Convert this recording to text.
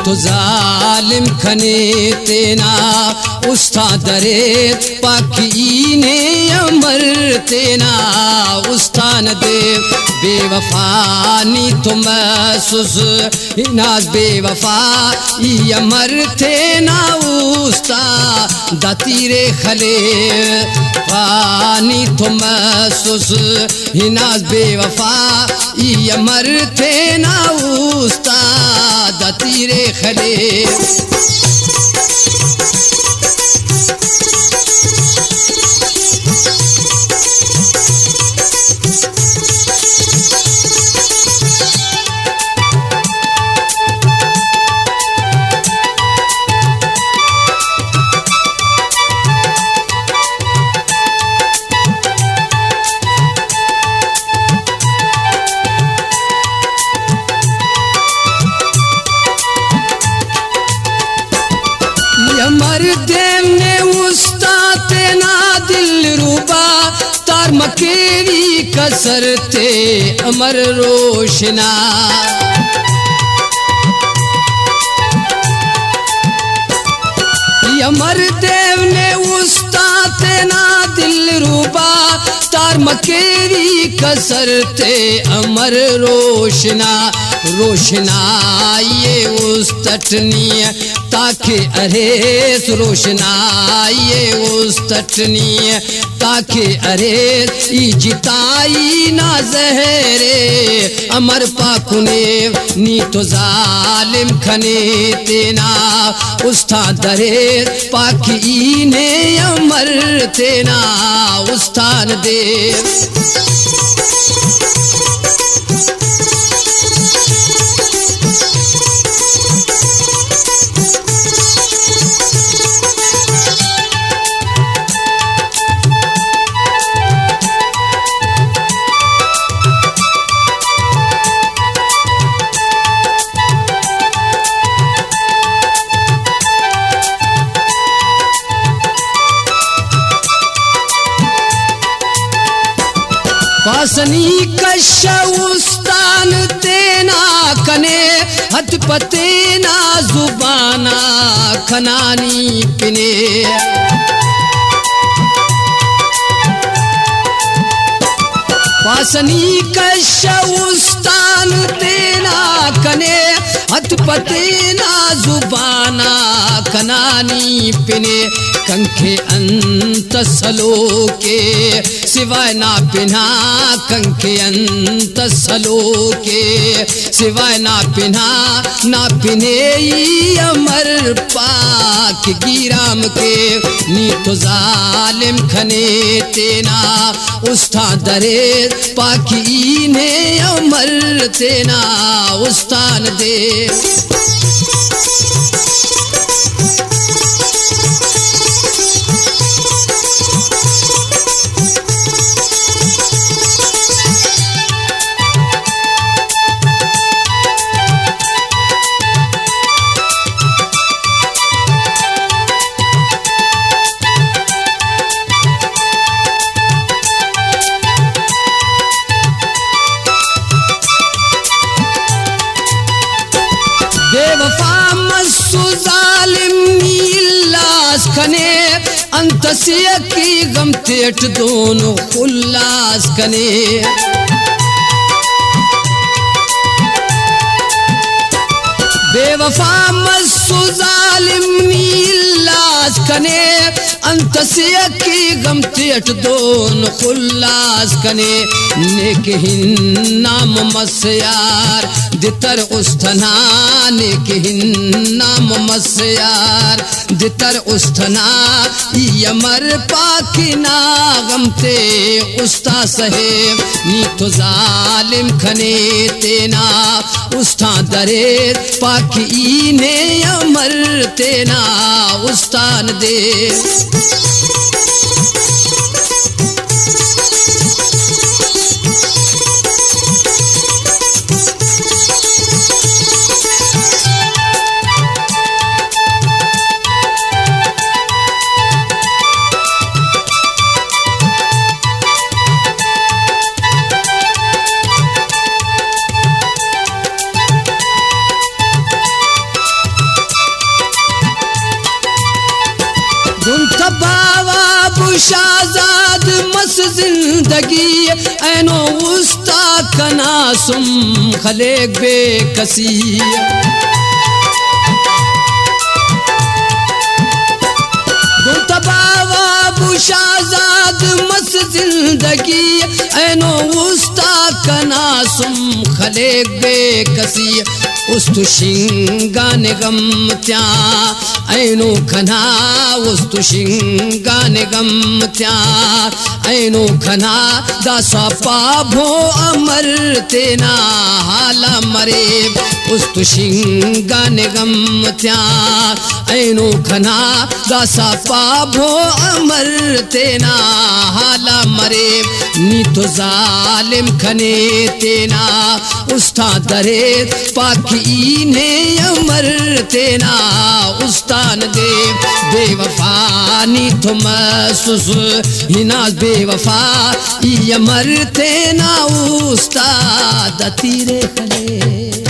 तो जालिम खने तेना उस्ताद दरे पाकी ने अमर तेना उस्तान दे बेवफानी तो महसूस इनाज बेवफा अमर तेना उस्ताद तीरे खले पानी तो महसूस इनाज बेवफा अमर तेना उस्ताद तीरे खले अमर देव ने उस्ताद ना दिल रूबा तार मकेरी कसरते अमर रोशना अमर देव ने उस्ताद ना दिल रूबा तार मकेरी कसरते अमर रोशना रोशना ये उस तटनी ताकि अरेस रोशना ये उस तटनी ताकि अरेस जिताई ना जहरे अमर पाकुने नी तो जालिम खने तेना उस्ताद दरे पाकी ने अमर तेना उस्तान दे पासनी कश उस्तान तेना कने हथ पतेना जुबाना खनानी पिने पासनी कश उस्तान तेना कने हथ पतेना जुबाना खनानी पिने कंखे अंत सलो के सिवाय ना पिन्हा कंखे अंत सलो के सिवाय ना पिने अमर पाक गिराम के नी तो जालिम खने तेना उस्ताद दरे पाकी ने अमर तेना उस्तान दे बेवफा मस्सु जालिम नीलास खने अंतसिया की गम तेट दोनों खुल्लास कने बेवफा मस्सु जालिम नीलास कने अंतसिया की गम तेट दोनों खुल्लास कने नेक हिन नाम मस्यार दितर उस्थना नेक हिन नाम मस्यार दितर उस्थना यमर पाकी नागम ते उस्ता सहे नी तो जालिम खने तेना उस्ता दरे पाकी ने अमर तेना उस्तान दे शाहजाद मस जिंदगी ऐनो उस्ता कनासुम खलेक बेकसी शाहजाद मस जिंदगी ऐनो उस्ता कनासुम खलेक बेकसी उस्तु शिंगान गम त्या ऐनो खना उस्तु शिंगान गम त्या ऐनो खना दासा पाभो अमर तेना हाला मरे उस्तु शिंगान गम त्या ऐनो खना दासा पाभो अमर तेना हाला मरे नी तो जालिम खने तेना उस्ता दरे पाकी ने अमर तेना उस्तान दे बेवफा नी तो महसूस हिना बेवफा ये अमर तेना उस्ताद तीरे खले